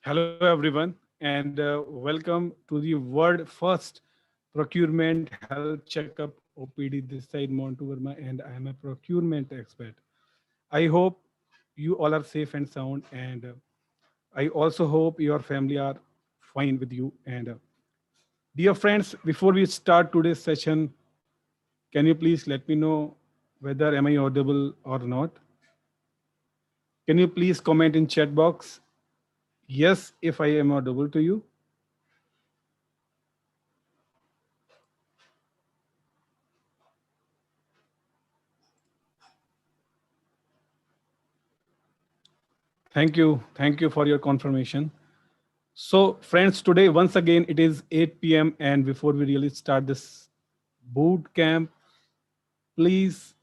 Hello, everyone, and welcome to the world first procurement health checkup OPD. This side, Montu Verma, and I am a procurement expert. I hope you all are safe and sound, and I also hope your family are fine with you. And dear friends, before we start today's session, can you please let me know whether am I audible or not? Can you please comment in chat box? Yes, if I am audible to you. Thank you for your confirmation. So, friends, today once again it is 8 p.m. and before we really start this boot camp, please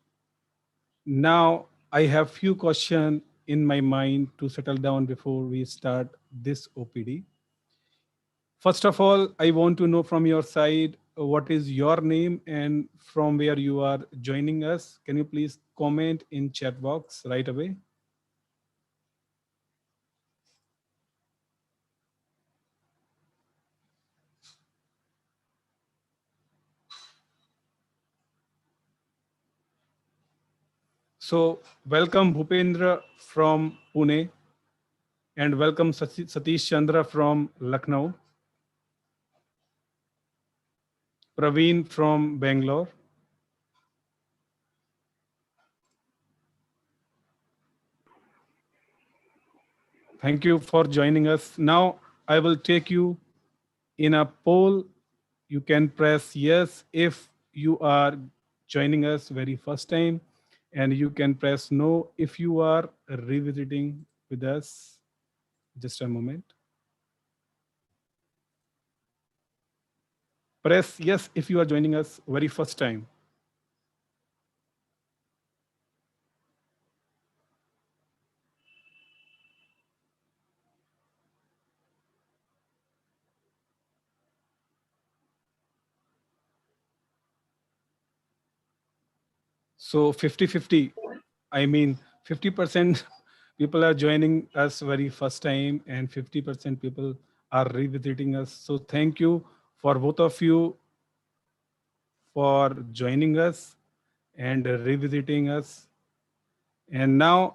now I have few questions in my mind to settle down before we start this OPD. First of all, I want to know from your side what is your name and from where you are joining us. Can you please comment in chat box right away? So, welcome Bhupendra from Pune and welcome Satish Chandra from Lucknow, Praveen from Bangalore. Thank you for joining us. Now, I will take you in a poll. You can press yes if you are joining us very first time, and you can press no if you are revisiting with us. Just a moment. Press yes if you are joining us very first time. So 50-50. I mean, 50% people are joining us very first time and 50% people are revisiting us. So thank you for both of you for joining us and revisiting us. And now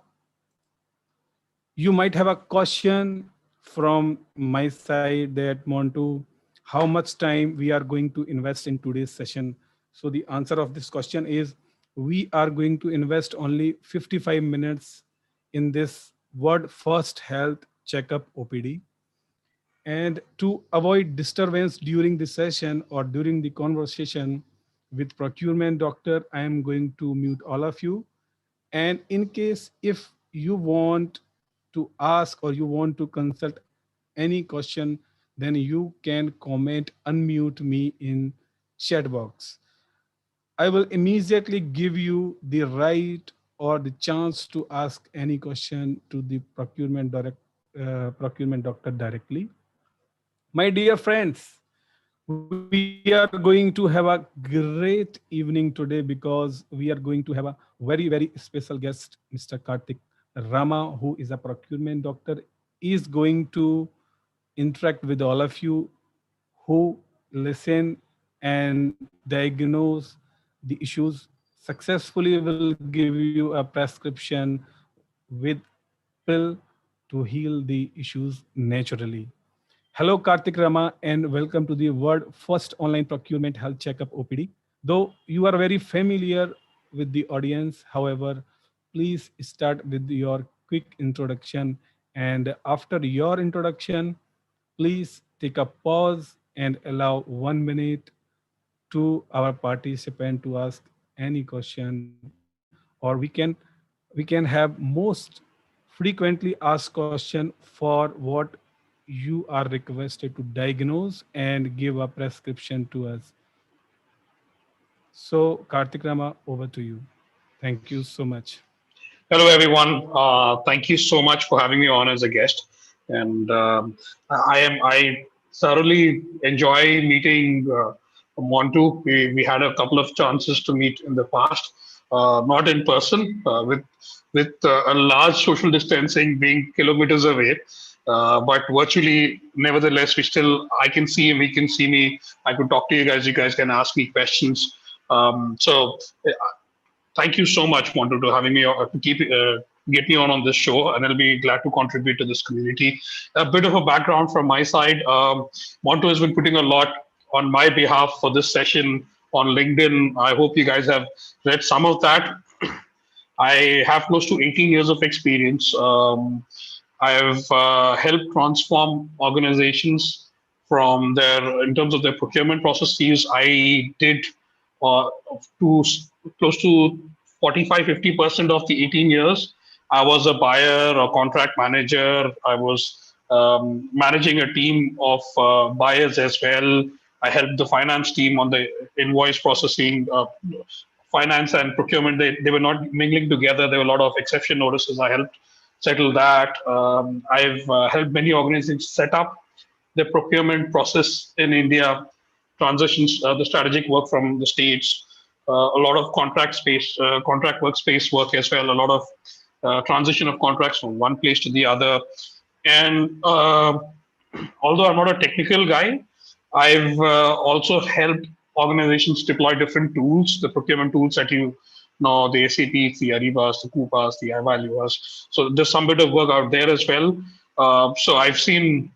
you might have a question from my side that Montu, how much time we are going to invest in today's session. So the answer of this question is we are going to invest only 55 minutes in this word first health checkup OPD. And to avoid disturbance during the session or during the conversation with procurement doctor, I am going to mute all of you. And in case if you want to ask or you want to consult any question, then you can comment, unmute me in chat box. I will immediately give you the right or the chance to ask any question to the procurement doctor directly. My dear friends, we are going to have a great evening today because we are going to have a very special guest, Mr. Karthik Rama, who is a procurement doctor, is going to interact with all of you who listen and diagnose the issues successfully, will give you a prescription with pill to heal the issues naturally. Hello, Karthik Rama, and welcome to the world first online procurement health checkup OPD. Though you are very familiar with the audience, however, please start with your quick introduction. And after your introduction, please take a pause and allow 1 minute to our participant to ask any question, or we can have most frequently asked question for what you are requested to diagnose and give a prescription to us. So, Karthik Rama, over to you. Thank you so much. Hello, everyone. Thank you so much for having me on as a guest. And I thoroughly enjoy meeting Montu. We had a couple of chances to meet in the past, not in person, with a large social distancing being kilometers away. but virtually, nevertheless, I can see him, he can see me. I could talk to you guys can ask me questions. So thank you so much, Monto, to having me to get me on this show, and I'll be glad to contribute to this community. A bit of a background from my side. Monto has been putting a lot on my behalf for this session on LinkedIn. I hope you guys have read some of that. I have close to 18 years of experience. I've helped transform organizations from in terms of their procurement processes. I did to close to 45, 50% of the 18 years. I was a buyer or contract manager. I was managing a team of buyers as well. I helped the finance team on the invoice processing. Finance and procurement, they were not mingling together. There were a lot of exception notices. I helped settle that. I've helped many organizations set up the procurement process in India, transitions, the strategic work from the states, a lot of contract workspace work as well, a lot of transition of contracts from one place to the other. And although I'm not a technical guy, I've also helped organizations deploy different tools, the procurement tools that you know, the SAPs, the Arivas, the Coupas, the iValuas. So there's some bit of work out there as well. So I've seen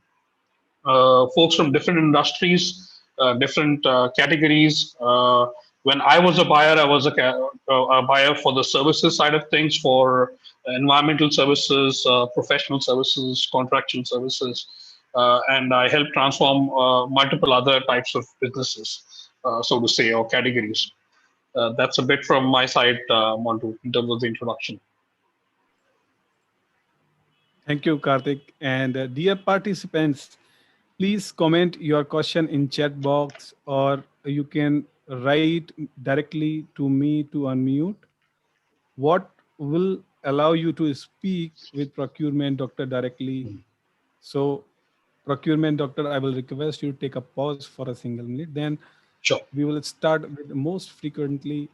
folks from different industries, different categories. When I was a buyer, I was a buyer for the services side of things, for environmental services, professional services, contractual services, and I helped transform multiple other types of businesses, so to say, or categories. That's a bit from my side, Montu, in terms of the introduction. Thank you, Karthik. And dear participants, please comment your question in chat box, or you can write directly to me to unmute. What will allow you to speak with procurement doctor directly? So procurement doctor, I will request you to take a pause for a single minute. Then Sure. we will start with the most frequently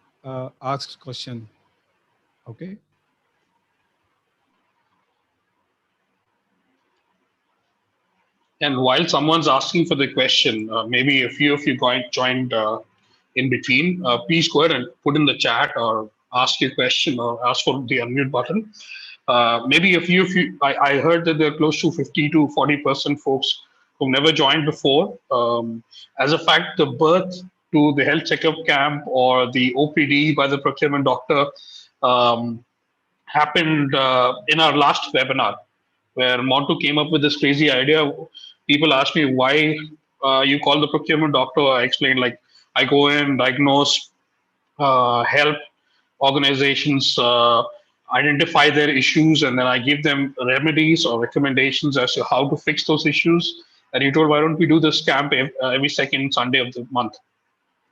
asked question. Okay. And while someone's asking for the question, maybe a few of you joined in between, please go ahead and put in the chat or ask your question or ask for the unmute button. Maybe a few of you, I heard that there are close to 50 to 40% folks who've never joined before. As a fact, the birth to the health checkup camp or the OPD by the procurement doctor happened in our last webinar, where Montu came up with this crazy idea. People asked me why you call the procurement doctor. I explained, like, I go in, diagnose, help organizations identify their issues, and then I give them remedies or recommendations as to how to fix those issues. And he told, why don't we do this camp every second Sunday of the month?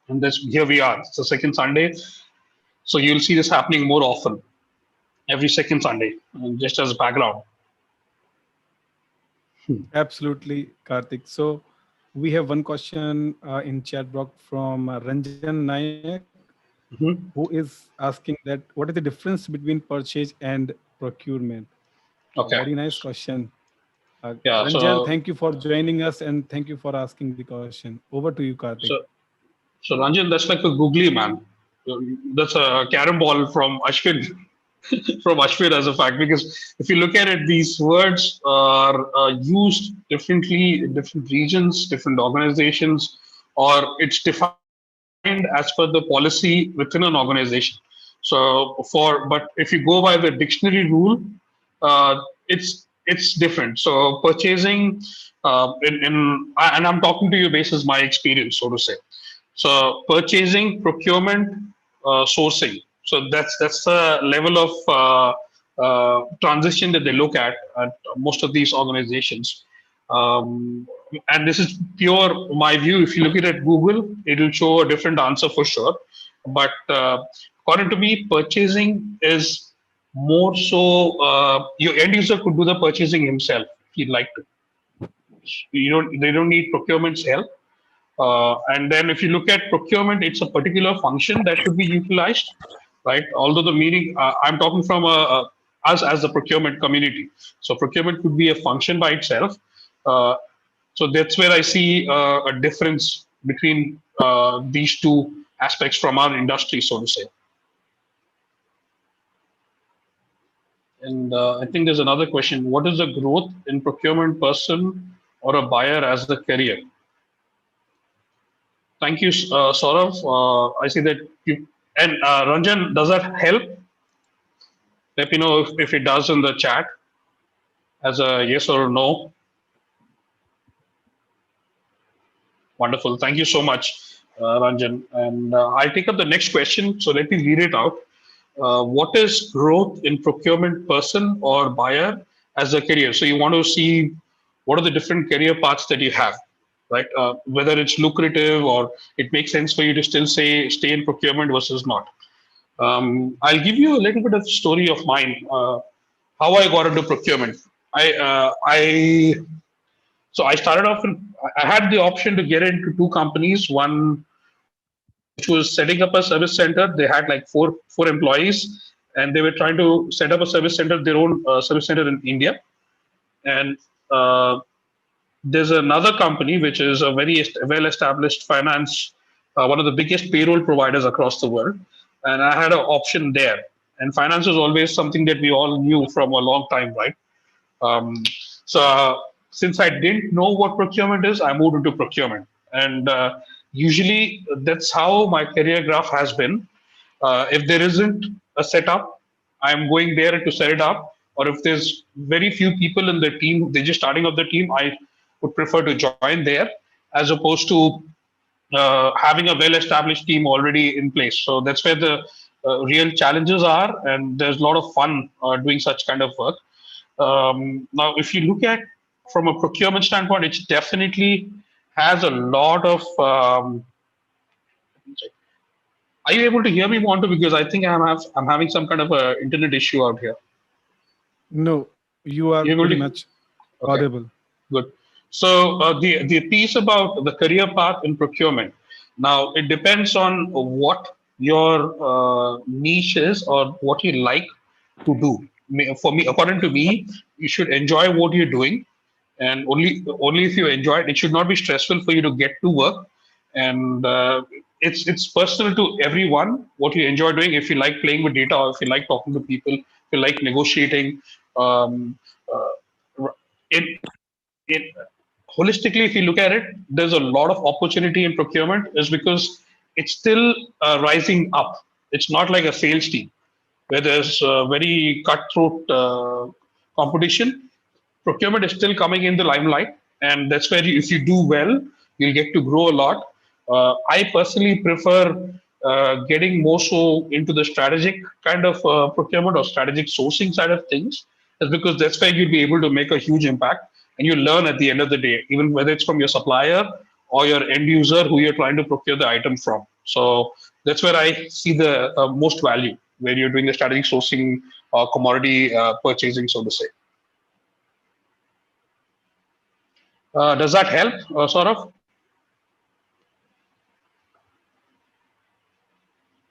And here we are. It's the second Sunday. So you'll see this happening more often, every second Sunday, just as a background. Absolutely, Karthik. So we have one question in chat box from Ranjan Nayak, who is asking that what is the difference between purchase and procurement? Okay. Very nice question. Yeah, Ranjan, thank you for joining us and thank you for asking the question. Over to you, Karthik. So Ranjan, that's like a googly man. That's a carom ball from Ashwin. From Ashwin, as a fact, because if you look at it, these words are used differently in different regions, different organizations, or it's defined as per the policy within an organization. But if you go by the dictionary rule, it's different. So purchasing, and I'm talking to you basis my experience, so to say. So purchasing, procurement, sourcing. So that's the level of transition that they look at most of these organizations. And this is pure my view. If you look at Google, it will show a different answer for sure. But according to me, purchasing is more so your end user could do the purchasing himself if he'd like to. They don't need procurement's help. And then if you look at procurement, it's a particular function that should be utilized, right? Although the meaning, I'm talking from us as the procurement community. So procurement could be a function by itself. Uh, so that's where I see a difference between these two aspects from our industry, so to say. And I think there's another question. What is the growth in procurement person or a buyer as the career? Thank you, Saurav. I see that you, and Ranjan, does that help? Let me know if it does in the chat as a yes or no. Wonderful. Thank you so much, Ranjan. And I'll take up the next question. So let me read it out. What is growth in procurement person or buyer as a career? So you want to see what are the different career paths that you have, right? Whether it's lucrative or it makes sense for you to still say stay in procurement versus not. I'll give you a little bit of story of mine. How I got into procurement. I so I started off in. I had the option to get into two companies. One which was setting up a service center. They had like four employees, and they were trying to set up a service center, their own service center in India. And uh, there's another company which is a very well established finance, one of the biggest payroll providers across the world. And I had an option there. And finance is always something that we all knew from a long time, right? Um, so since I didn't know what procurement is, I moved into procurement, and usually that's how my career graph has been. If there isn't a setup, I'm going there to set it up. Or if there's very few people in the team, they're just starting up the team, I would prefer to join there as opposed to having a well-established team already in place. So that's where the real challenges are, and there's a lot of fun doing such kind of work. Now, if you look at from a procurement standpoint, it definitely has a lot of. Are you able to hear me, Monto? Because I think I'm having some kind of a internet issue out here. No, you are You able pretty to? much Okay, audible. good. So the piece about the career path in procurement. Now it depends on what your niche is or what you like to do. For me, according to me, you should enjoy what you're doing, and only if you enjoy it, it should not be stressful for you to get to work. And it's personal to everyone what you enjoy doing. If you like playing with data, or if you like talking to people, if you like negotiating, um, it it holistically, if you look at it, there's a lot of opportunity in procurement, is because it's still rising up. It's not like a sales team where there's very cutthroat competition. Procurement is still coming in the limelight, and that's where if you do well, you'll get to grow a lot. I personally prefer getting more so into the strategic kind of procurement or strategic sourcing side of things, is because that's where you'll be able to make a huge impact, and you learn at the end of the day, even whether it's from your supplier or your end user who you're trying to procure the item from. So that's where I see the most value, where you're doing the strategic sourcing or commodity purchasing, so to say. Does that help, sort of?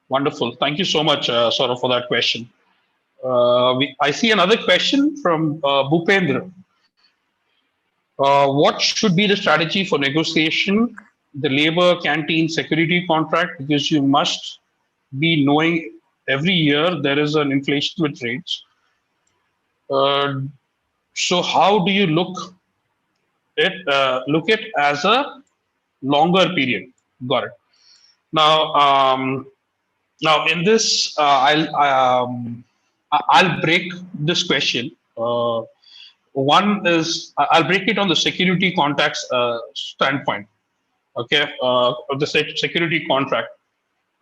Wonderful. Thank you so much, sort of, for that question. I see another question from Bhupendra. What should be the strategy for negotiation, the labor canteen security contract? Because you must be knowing every year there is an inflation with rates. Uh, so how do you look it as a longer period? Got it. Now, now in this, I'll break this question. One is I'll break it on the security contacts standpoint. Okay, of the security contract.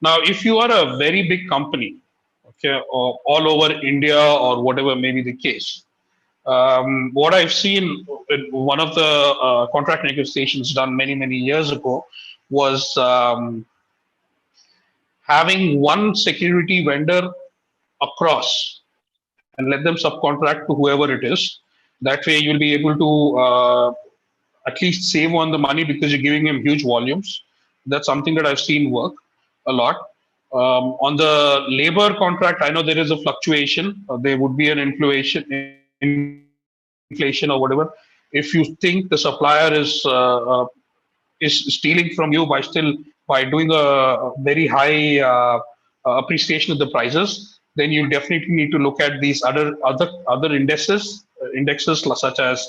Now, if you are a very big company, okay, or all over India or whatever may be the case, what I've seen in one of the contract negotiations done many years ago was having one security vendor across and let them subcontract to whoever it is. That way, you'll be able to at least save on the money because you're giving him huge volumes. That's something that I've seen work a lot. On the labor contract, I know there is a fluctuation. There would be an inflation or whatever. If you think the supplier is stealing from you by still by doing a very high appreciation of the prices, then you definitely need to look at these other indexes such as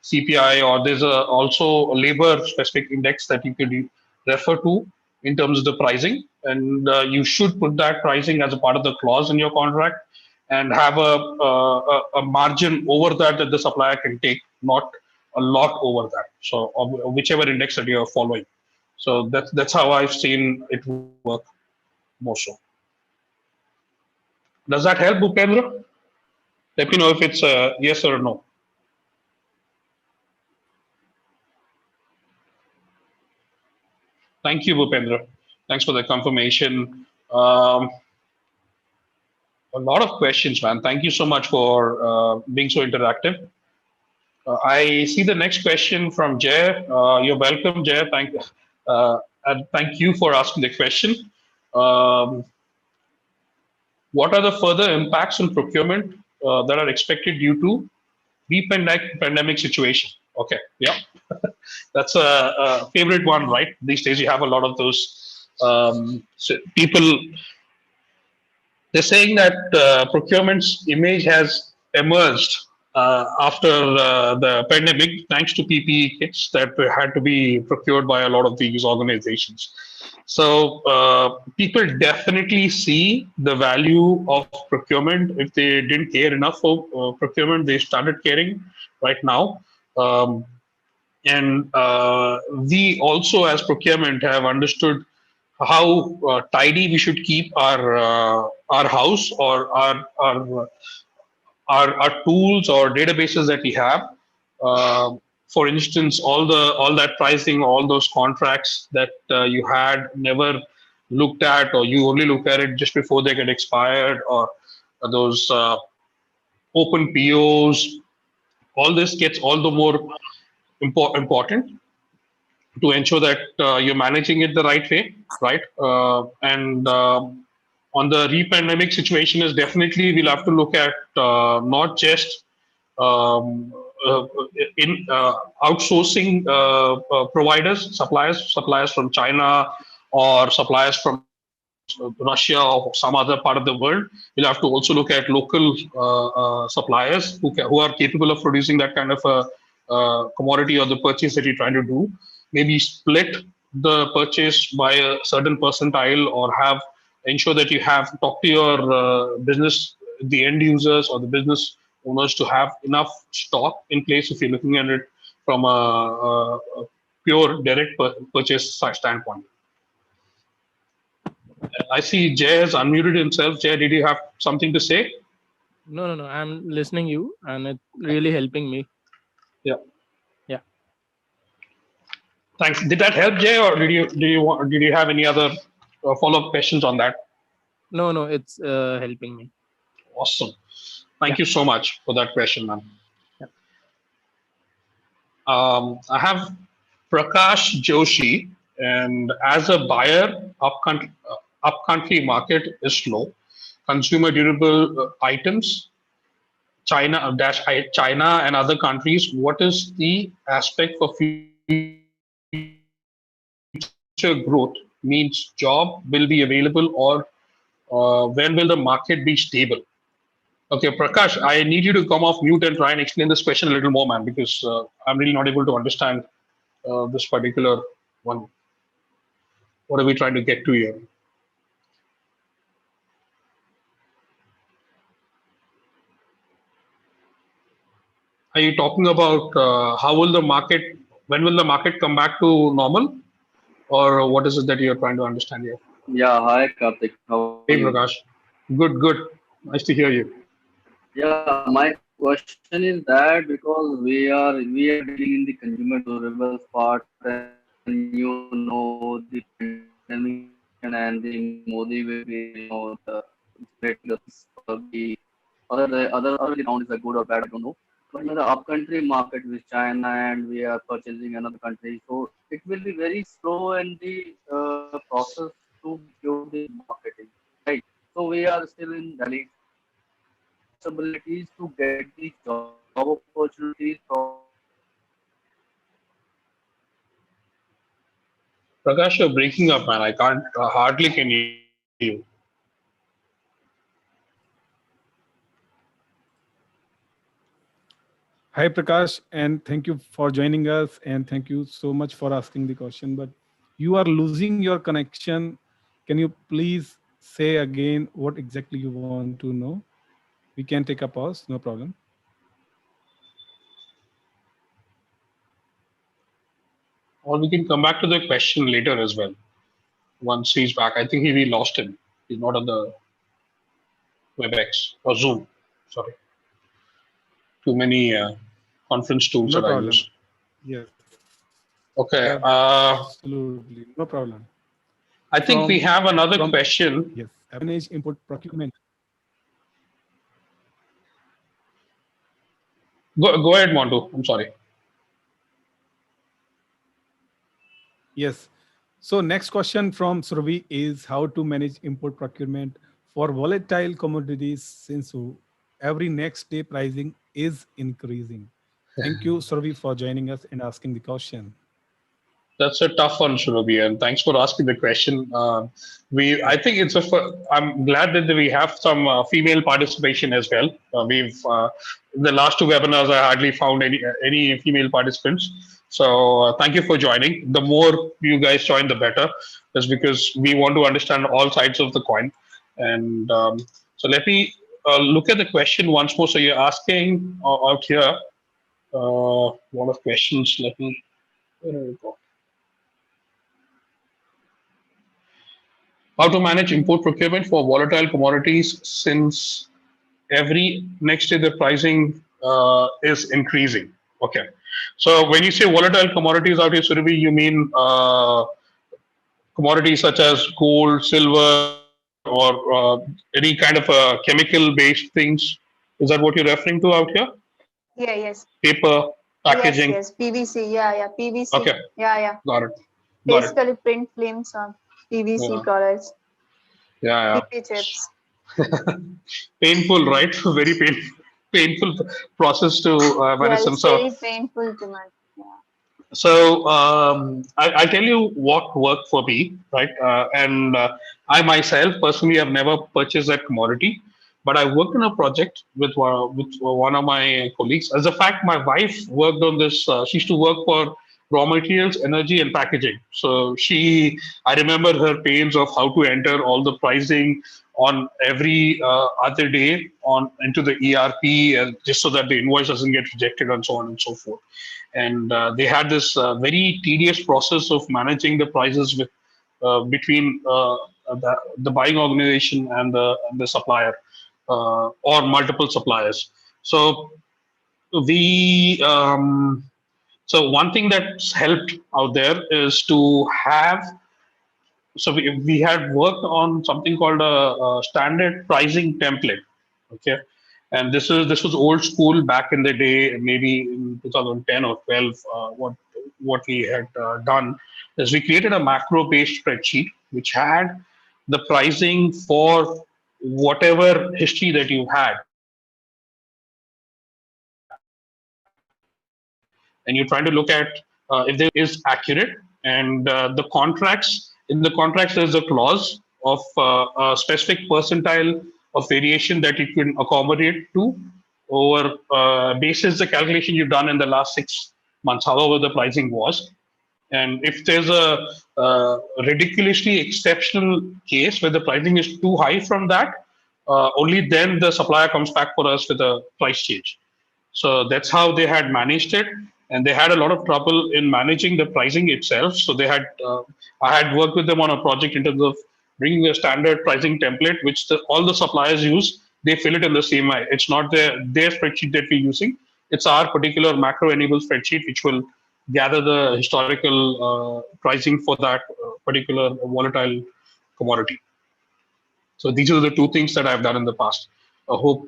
CPI, or there's also a labor specific index that you could refer to in terms of the pricing, and you should put that pricing as a part of the clause in your contract and have a margin over that the supplier can take, not a lot over that. So whichever index that you are following. So that's how I've seen it work more so. Does that help, Bhupendra? Let me know if it's a yes or a no. Thank you, Bhupendra. Thanks for the confirmation. A lot of questions, man. Thank you so much for being so interactive. I see the next question from Jay. You're welcome, Jay. And thank you for asking the question. Um, what are the further impacts on procurement that are expected due to pre-pandemic situation? Okay, yeah, that's a favorite one, right? These days, you have a lot of those people. They're saying that procurement's image has emerged after the pandemic, thanks to PPE kits that had to be procured by a lot of these organizations. So people definitely see the value of procurement. If they didn't care enough for procurement, they started caring right now. And we also, as procurement, have understood how tidy we should keep our house, or our tools or databases that we have. Uh, for instance, all that pricing, all those contracts that you had never looked at, or you only look at it just before they get expired, or those open POs. All this gets all the more important to ensure that you're managing it the right way, right? And on the re-pandemic situation is definitely we'll have to look at not just um, uh, in outsourcing suppliers from China, or suppliers from Russia or some other part of the world. We'll have to also look at local suppliers who are capable of producing that kind of a commodity or the purchase that you're trying to do. Maybe split the purchase by a certain percentile, or have ensure that you have talk to your business, the end users or the business owners, to have enough stock in place if you're looking at it from a pure direct purchase standpoint. I see Jay has unmuted himself. Jay, did you have something to say? No. I'm listening you, and it's really helping me. Yeah. Yeah. Thanks. Did that help, Jay, or did you have any other follow up questions on that? No, it's helping me. Awesome. Thank Yeah. you so much for that question, man. Yeah. I have Prakash Joshi, and as a buyer, upcountry market is slow. Consumer durable items, China and other countries. What is the aspect for future growth? Means job will be available, or when will the market be stable? Okay, Prakash, I need you to come off mute and try and explain this question a little more, man, because I'm really not able to understand this particular one. What are we trying to get to here? Are you talking about how will the market, when will the market come back to normal, or what is it that you're trying to understand here? Yeah, hi Karthik, how are you? Hey, Prakash. Good, good. Nice to hear you. Yeah, my question is that because we are dealing in the consumer durables part, and you know the pandemic situation and the Modi will be spreading the things or the other will count is a good or bad, I don't know. But in the upcountry market with China and we are purchasing another country, so it will be very slow in the process to give the marketing, right? So we are still in Delhi. So what are the possibilities to get the job opportunities from Prakash, you're breaking up, man. I can't hardly can hear you. Hi, Prakash, and thank you for joining us. And thank you so much for asking the question. But you are losing your connection. Can you please say again what exactly you want to know? We can take a pause, no problem. Or we can come back to the question later as well. Once he's back, I think we lost him. He's not on the WebEx or Zoom. Sorry, too many conference tools No that I problem. use. Yes, Okay. absolutely. No problem. I think we have From another question. yes, manage import procurement. Go ahead, Montu. I'm sorry. Yes. So next question from Survi is how to manage import procurement for volatile commodities since every next day pricing is increasing. Thank you, Survi, for joining us and asking the question. That's a tough one, Shurabhi, and thanks for asking the question. I think I'm glad that we have some female participation as well. In the last two webinars, I hardly found any female participants. So thank you for joining. The more you guys join, the better. That's because we want to understand all sides of the coin. And so let me look at the question once more. So you're asking out here a lot of questions. Let me. Where we go? How to manage import procurement for volatile commodities since every next day the pricing is increasing. Okay. So when you say volatile commodities out here, Surabhi, you mean commodities such as gold, silver, or any kind of chemical-based things? Is that what you're referring to out here? Yeah, yes. Paper, Yes, packaging. yes. PVC. Yeah, yeah. PVC. Okay, Yeah, yeah. got it. Got it. Basically, print films on PVC Yeah, products, yeah, PP chips. yeah. Painful, right? Very painful process to manage Yeah, them. it's very painful to manage. Yeah. So I'll tell you what worked for me, right? And I myself personally have never purchased that commodity, but I worked on a project with one of my colleagues. As a fact, my wife worked on this. She used to work for raw materials, energy, and packaging. So I remember her pains of how to enter all the pricing on every other day on into the ERP, just so that the invoice doesn't get rejected and so on and so forth. And they had this very tedious process of managing the prices between the buying organization and the supplier or multiple suppliers. So we so one thing that's helped out there is to have we had worked on something called a standard pricing template. Okay, and this was old school back in the day, maybe in 2010 or 12. What we had done is we created a macro based spreadsheet which had the pricing for whatever history that you had, and you're trying to look at if there is accurate. And the contracts, in the contracts there's a clause of a specific percentile of variation that you can accommodate to over basis the calculation you've done in the last 6 months, however the pricing was. And if there's a ridiculously exceptional case where the pricing is too high from that, only then the supplier comes back for us with a price change. So that's how they had managed it, and they had a lot of trouble in managing the pricing itself. So I had worked with them on a project in terms of bringing a standard pricing template, which all the suppliers use. They fill it in the same way. It's not their spreadsheet that we're using. It's our particular macro-enabled spreadsheet, which will gather the historical pricing for that particular volatile commodity. So these are the two things that I've done in the past. I hope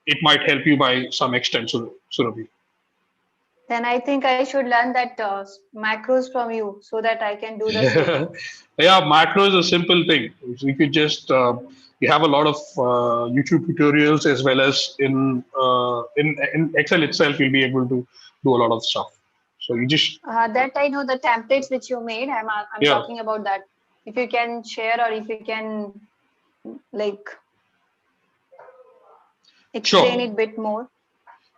it might help you by some extent, Surabhi. Then I think I should learn that macros from you so that I can do the same. Yeah, macro is a simple thing. You could just you have a lot of YouTube tutorials as well as in Excel itself. You'll be able to do a lot of stuff. So you just That I know the templates which you made. I'm yeah, talking about that. If you can share or if you can like explain sure, it bit more,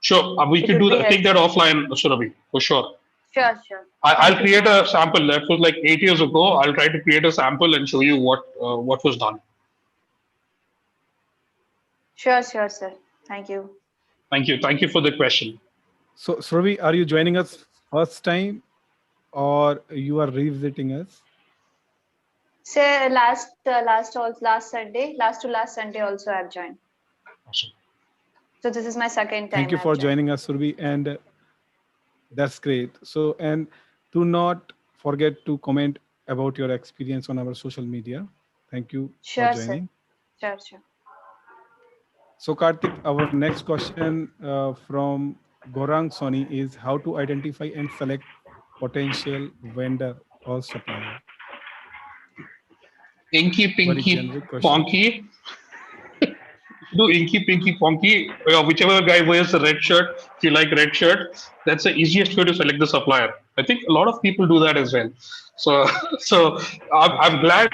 sure. We it could would do be that. Take that helpful. offline, Surabhi, for sure. Sure, sure. I'll Thank you create so a much. sample. That was like 8 years ago. I'll try to create a sample and show you what was done. Sure, sure, sir. Thank you. Thank you. Thank you for the question. So, Sravi, are you joining us first time or you are revisiting us? Sir, last to last Sunday also I've joined. Awesome. So this is my second Thank time you I've for joined. joining us, Surbi, and that's great. So, and do not forget to comment about your experience on our social media. Thank you for Sure, sir. joining. Sure, sure. So, Karthik, our next question from Gorang Soni is how to identify and select potential vendor or supplier. Inky Very Pinky generic question. Ponky. Do Inky Pinky Ponky. Whichever guy wears the red shirt, if you like red shirt, that's the easiest way to select the supplier. I think a lot of people do that as well. So, so I'm glad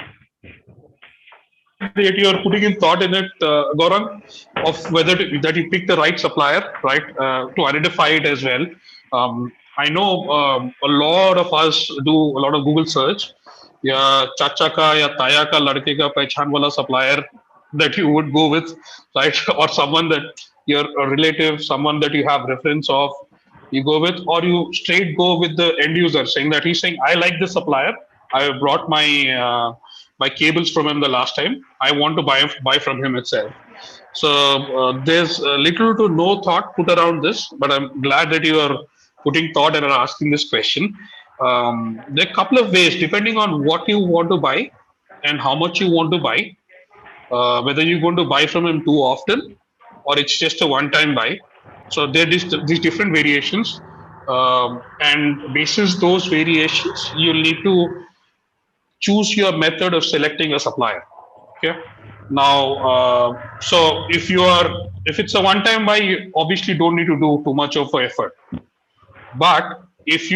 that you're putting in thought in it, Gaurang, of that you pick the right supplier, right, to identify it as well. I know a lot of us do a lot of Google search. या चाचा का या ताया का लड़के का पहचान वाला supplier that you would go with, right? Or someone that your a relative, someone that you have reference of, you go with, or you straight go with the end user saying that he's saying, I like this supplier. I brought my cables from him the last time. I want to buy from him itself. So there's little to no thought put around this, but I'm glad that you are putting thought and are asking this question. There are a couple of ways, depending on what you want to buy and how much you want to buy, whether you're going to buy from him too often or it's just a one-time buy. So there are these different variations, and basis those variations, you'll need to choose your method of selecting a supplier. Okay. Now, so if it's a one-time buy, you obviously don't need to do too much of an effort. But if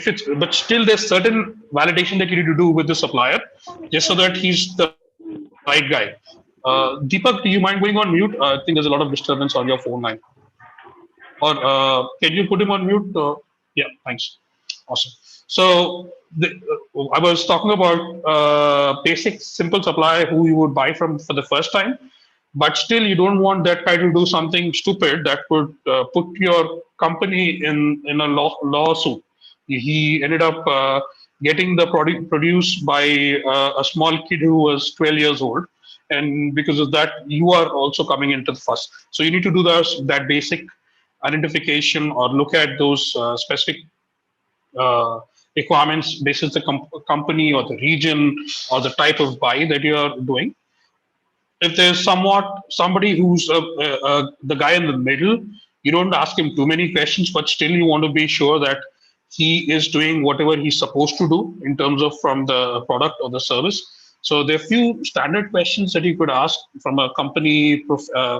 it's but still there's certain validation that you need to do with the supplier just so that he's the right guy. Deepak, do you mind going on mute? I think there's a lot of disturbance on your phone line. Or can you put him on mute? Yeah, thanks. Awesome. So I was talking about basic, simple supply who you would buy from for the first time, but still you don't want that guy to do something stupid that could put your company in a lawsuit. He ended up getting the product produced by a small kid who was 12 years old, and because of that, you are also coming into the fuss. So you need to do that basic identification or look at those specific requirements basis the company or the region or the type of buy that you are doing. If there's somebody who's the guy in the middle, you don't ask him too many questions, but still you want to be sure that he is doing whatever he's supposed to do in terms of from the product or the service. So there are few standard questions that you could ask from a company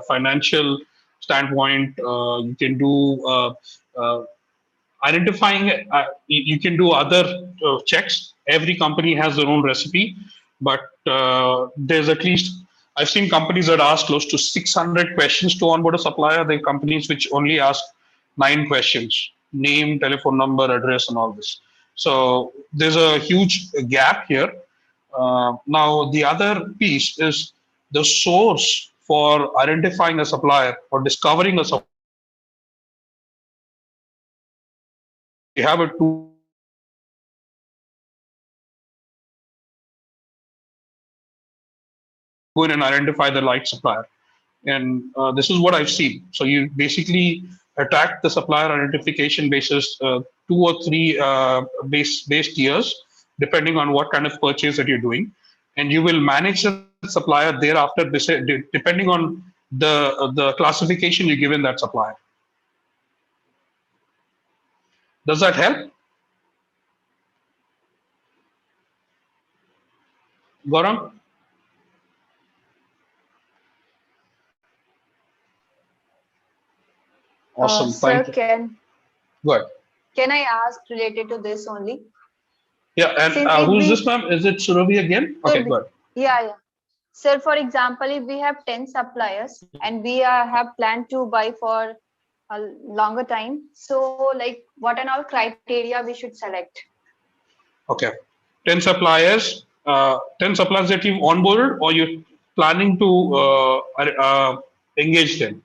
financial standpoint. You can do identifying. You can do other checks. Every company has their own recipe, but there's at least I've seen companies that ask close to 600 questions to onboard a supplier. There are companies which only ask 9 questions: name, telephone number, address, and all this. So there's a huge gap here. Now the other piece is the source for identifying a supplier or discovering a supplier. We have a tool called go in and identify the right supplier. And this is what I've seen. So you basically attack the supplier identification basis 2 or 3 based years, depending on what kind of purchase that you're doing. And you will manage the supplier thereafter, depending on the classification you give in that supplier. Does that help? Gaurang? Awesome. Sir, Thank you. Go ahead. can I ask related to this only? Yeah, and Since if who's we, this, ma'am? Is it Surabhi again? Okay, go ahead. yeah. Sir, for example, if we have 10 suppliers and we have planned to buy for a longer time, so like what are all criteria we should select? Okay. 10 suppliers, 10 suppliers that you've onboarded, or you're planning to engage them?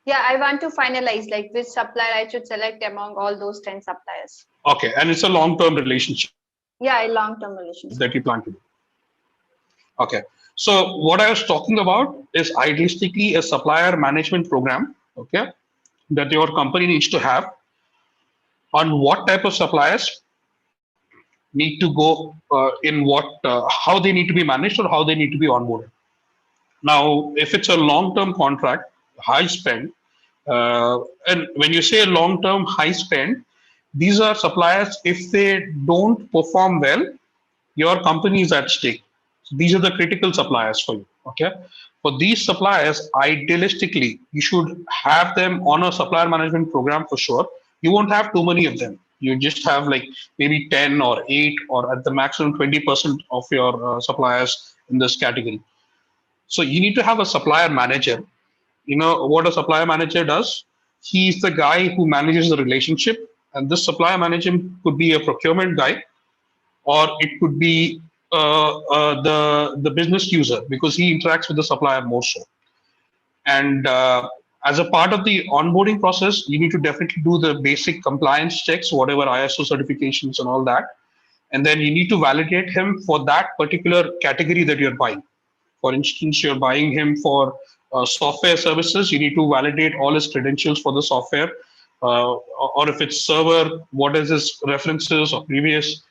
Yeah, I want to finalize like which supplier I should select among all those 10 suppliers. Okay, and it's a long-term relationship Yeah, a long-term relationship. that you plan to do. Okay. So what I was talking about is idealistically a supplier management program, okay, that your company needs to have on what type of suppliers need to go in what, how they need to be managed or how they need to be onboarded. Now, if it's a long-term contract, high spend, and when you say long-term high spend, these are suppliers, if they don't perform well, your company is at stake. So these are the critical suppliers for you. Okay. For these suppliers, idealistically, you should have them on a supplier management program for sure. You won't have too many of them. You just have like maybe 10 or 8 or at the maximum 20% of your suppliers in this category. So you need to have a supplier manager. You know what a supplier manager does? He's the guy who manages the relationship. And this supplier manager could be a procurement guy, or it could be the business user, because he interacts with the supplier more so. And as a part of the onboarding process, you need to definitely do the basic compliance checks, whatever ISO certifications and all that. And then you need to validate him for that particular category that you're buying. For instance, you're buying him for software services, you need to validate all his credentials for the software. Or if it's server, what is his references or previous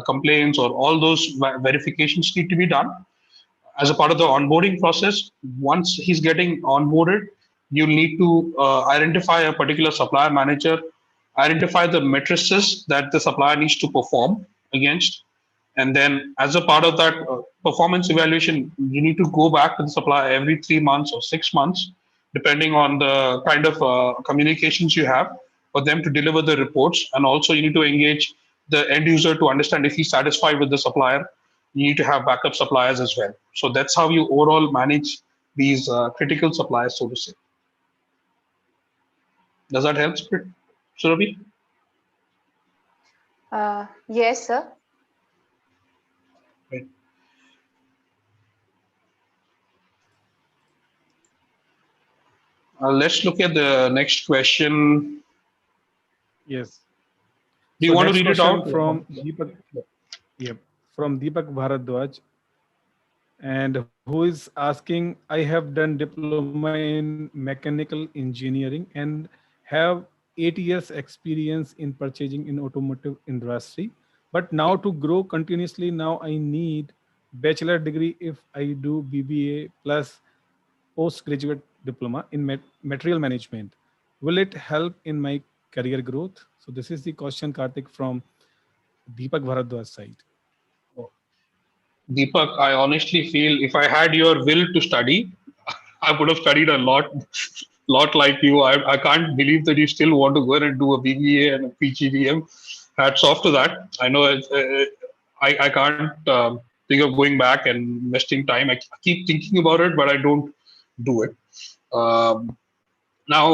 complaints, or all those verifications need to be done as a part of the onboarding process. Once he's getting onboarded, you need to identify a particular supplier manager, identify the matrices that the supplier needs to perform against, and then as a part of that performance evaluation, you need to go back to the supplier every 3 months or 6 months, depending on the kind of communications you have, for them to deliver the reports. And also you need to engage the end user to understand if he's satisfied with the supplier. You need to have backup suppliers as well. So that's how you overall manage these critical suppliers, so to say. Does that help, Surabhi? Yes, sir. Right. Let's look at the next question. Yes. Do you want to read it question out? from Deepak? Yep, from Deepak Bharadwaj, and who is asking, I have done diploma in mechanical engineering and have 8 years experience in purchasing in automotive industry, but now to grow continuously, now I need bachelor degree if I do BBA plus postgraduate diploma in material management. Will it help in my career growth? So this is the question, Karthik, from Deepak Bharadwaj side. Deepak, I honestly feel if I had your will to study, I would have studied a lot like you. I can't believe that you still want to go and do a BBA and a PGDM. Hats off to that. I know I can't think of going back and investing time. I keep thinking about it, but I don't do it. Now,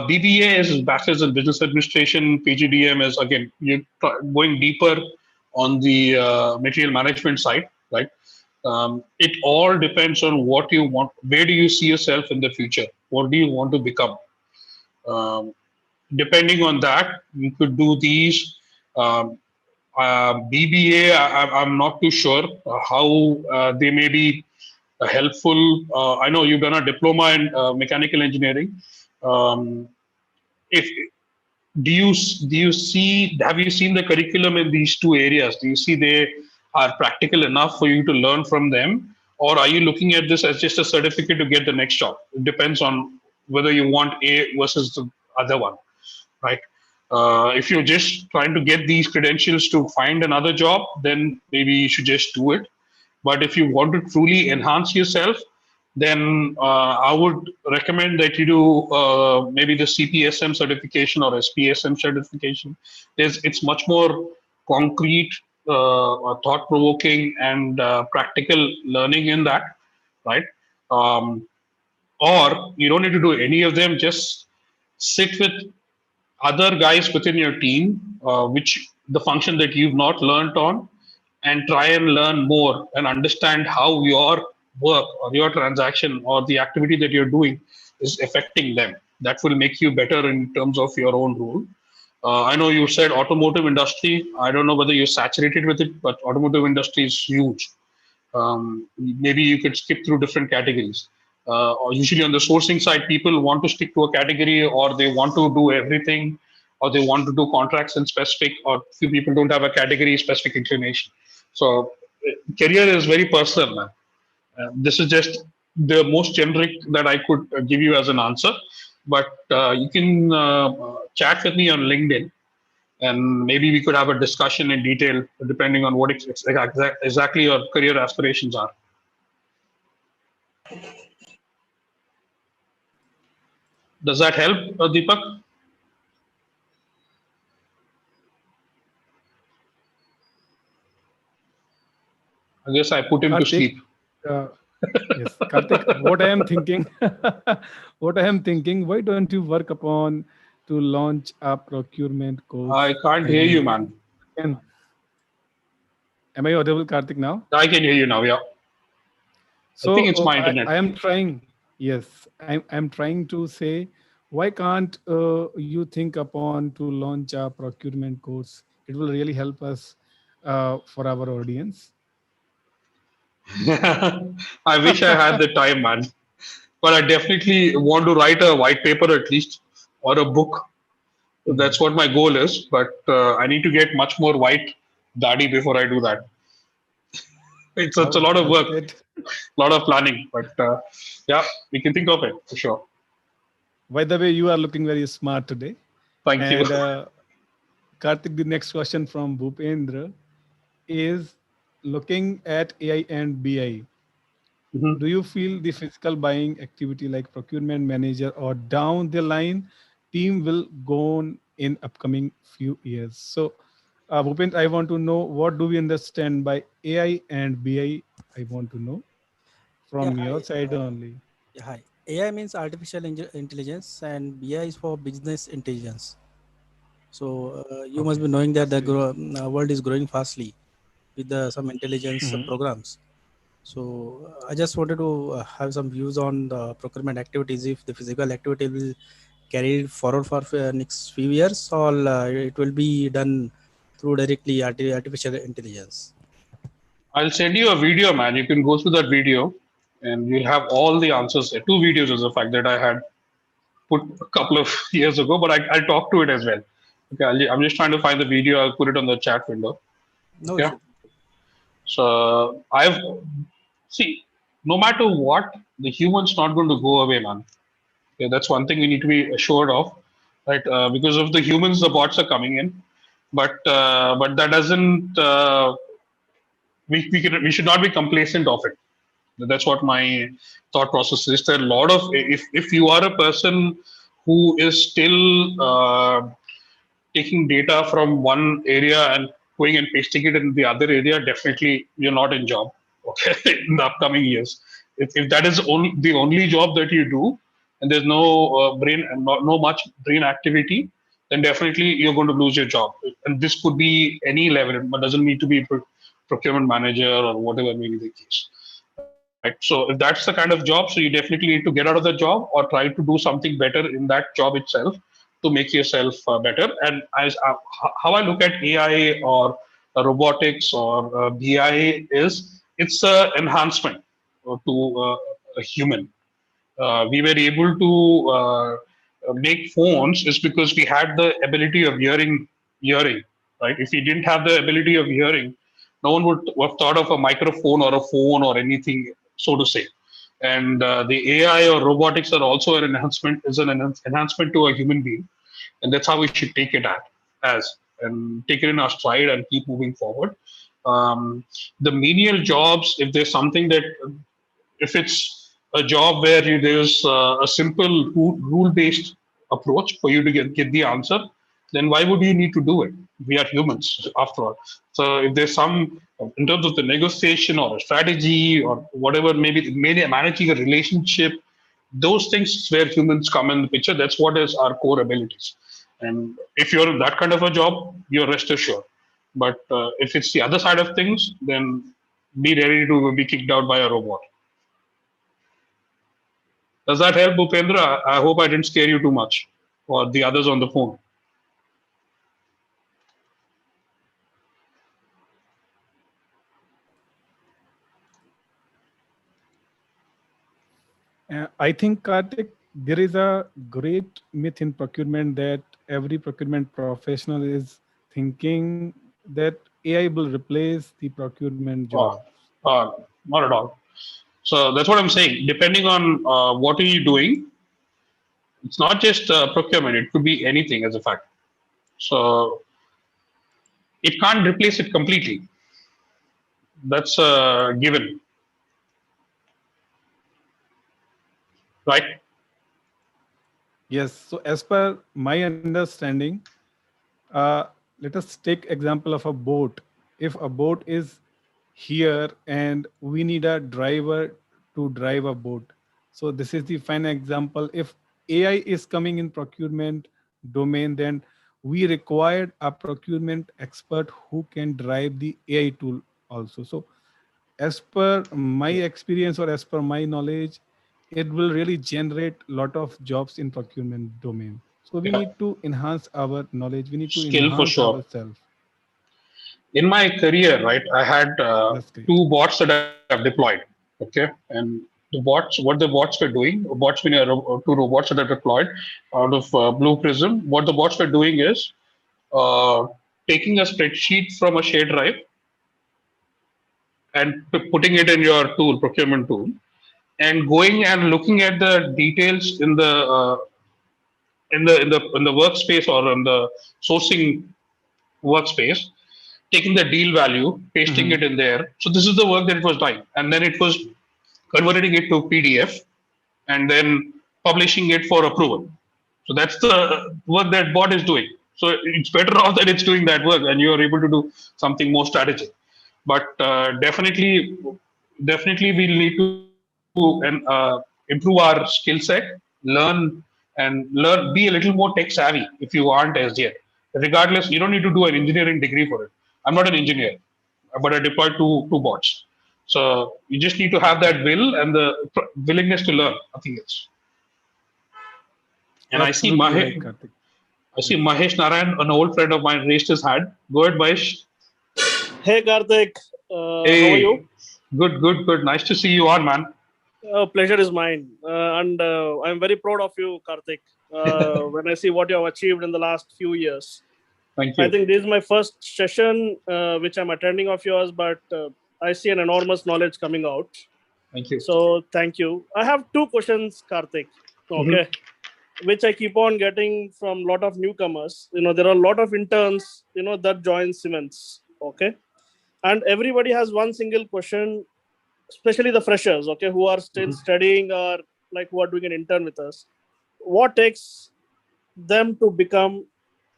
BBA is Bachelor's in Business Administration. PGDM is, again, you're going deeper on the material management side, right? It all depends on what you want. Where do you see yourself in the future? What do you want to become? Depending on that, you could do these. BBA, I'm not too sure how they may be helpful. I know you've done a diploma in mechanical engineering. If do you see, have you seen the curriculum in these two areas? Do you see they are practical enough for you to learn from them, or are you looking at this as just a certificate to get the next job? It depends on whether you want A versus the other one, right? If you're just trying to get these credentials to find another job, then maybe you should just do it. But if you want to truly enhance yourself, then I would recommend that you do maybe the CPSM certification or SPSM certification. It's much more concrete, thought-provoking, and practical learning in that, right? Um, or you don't need to do any of them. Just sit with other guys within your team, which the function that you've not learned on, and try and learn more and understand how your work or your transaction or the activity that you're doing is affecting them. That will make you better in terms of your own role. I know you said automotive industry. I don't know whether you're saturated with it, but automotive industry is huge. Maybe you could skip through different categories. Or usually on the sourcing side, people want to stick to a category, or they want to do everything, or they want to do contracts in specific, or few people don't have a category specific inclination. So career is very personal, man. This is just the most generic that I could give you as an answer. But you can chat with me on LinkedIn, and maybe we could have a discussion in detail depending on what exactly your career aspirations are. Does that help, Deepak? I guess I put him to Karthik, sleep. uh, yes, Karthik, what I am thinking, what I am thinking, why don't you work upon to launch a procurement I course? can't I hear you, mean, man. can, am I audible, Karthik, now? I can hear you now. Yeah, I think So it's my internet. I am trying, yes, I'm trying to say, why can't you think upon to launch a procurement course? It will really help us for our audience. I wish I had the time, man. But I definitely want to write a white paper at least, or a book. That's what my goal is. But I need to get much more white daddy before I do that. It's a Oh, lot of that's work, great. a lot of planning. But yeah, we can think of it for sure. By the way, you are looking very smart today. Thank you. And Karthik, the next question from Bhupendra is looking at AI and BI. Mhm. Do you feel the physical buying activity like procurement manager or down the line team will go on in upcoming few years? So, Bhupendra, I want to know what do we understand by AI and BI? I want to know Yeah, from your hi. side only. Yeah, hi. AI means artificial intelligence, and BI is for business intelligence. So you must Okay, be knowing that that's the great. world is growing fastly with some intelligence Mhm. programs. So I just wanted to have some views on the procurement activities. If the physical activity will carry forward for next few years, or it will be done through directly artificial intelligence. I'll send you a video, man. You can go through that video, and you'll have all the answers there. Two videos, as a fact, that I had put a couple of years ago, but I'll talk to it as well. Okay, I'm just trying to find the video. I'll put it on the chat window. No Okay, issue. so I've see, no matter what, the human's not going to go away, man. Okay, that's one thing we need to be assured of, right? Because of the humans, the bots are coming in, but that doesn't. We should not be complacent of it. That's what my thought process is. There are a lot of, if you are a person who is still taking data from one area and going and pasting it in the other area, definitely you're not in job. Okay, in the upcoming years, if that is the only job that you do, and there's no brain and no much brain activity, then definitely you're going to lose your job. And this could be any level, but doesn't need to be procurement manager or whatever may be the case. Right. So if that's the kind of job, so you definitely need to get out of the job or try to do something better in that job itself to make yourself better. And as how I look at AI or robotics or BI is, it's an enhancement to a human. We were able to make phones is because we had the ability of hearing, right? If we didn't have the ability of hearing, no one would have thought of a microphone or a phone or anything, so to say. And the AI or robotics are also an enhancement, is an enhancement to a human being. and that's how we should take it and take it in our stride and keep moving forward. The menial jobs, if there's something that, if it's a job where there's a simple rule-based approach for you to get the answer, then why would you need to do it? We are humans, after all. So if there's some, in terms of the negotiation or a strategy or whatever, maybe managing a relationship, those things where humans come in the picture, that's what is our core abilities. And if you're in that kind of a job, you're rest assured. But if it's the other side of things, then be ready to be kicked out by a robot. Does that help, Bhupendra? I hope I didn't scare you too much, or the others on the phone. I think, Karthik, there is a great myth in procurement that every procurement professional is thinking that AI will replace the procurement Uh, job. Not at all. So that's what I'm saying. Depending on what are you doing, it's not just procurement. It could be anything, as a fact. So it can't replace it completely. That's a given, right? Yes. So as per my understanding, uh, let us take example of a boat. If a boat is here and we need a driver to drive a boat, so this is the fine example. If AI is coming in procurement domain, then we required a procurement expert who can drive the AI tool also. So as per my experience or as per my knowledge, it will really generate a lot of jobs in procurement domain. So we Yeah. need to enhance our knowledge. We need to Skill for enhance sure. ourselves. In my career, right, I had That's great. two bots that I've deployed. Okay, and the bots, what the bots were doing, bots meaning two robots that are deployed out of Blue Prism. What the bots were doing is taking a spreadsheet from a shared drive and putting it in your tool, procurement tool, and going and looking at the details in the in the workspace or in the sourcing workspace, taking the deal value, pasting Mhm. it in there. So this is the work that it was doing, and then it was converting it to PDF and then publishing it for approval. So that's the work that bot is doing. So it's better off that it's doing that work, and you are able to do something more strategic. But definitely, we'll need to improve our skill set, learn, be a little more tech savvy if you aren't as yet. Regardless, you don't need to do an engineering degree for it. I'm not an engineer, but I deployed two bots. So you just need to have that will and the willingness to learn. Nothing else. And Absolutely right, Karthik. I see Yes. Mahesh Narayan, an old friend of mine, raised his hand. Go ahead, Mahesh. Hey Karthik, how are you? Hey, good. Nice to see you on, man. Pleasure is mine, and I'm very proud of you, Karthik. When I see what you have achieved in the last few years, Thank I you. think this is my first session which I'm attending of yours, but I see an enormous knowledge coming out. Thank you. So thank you. I have two questions, Karthik. Okay, which I keep on getting from a lot of newcomers. There are a lot of interns, that join Siemens. Okay, and everybody has one single question, especially the freshers, okay, who are still studying or like who are doing an intern with us. What takes them to become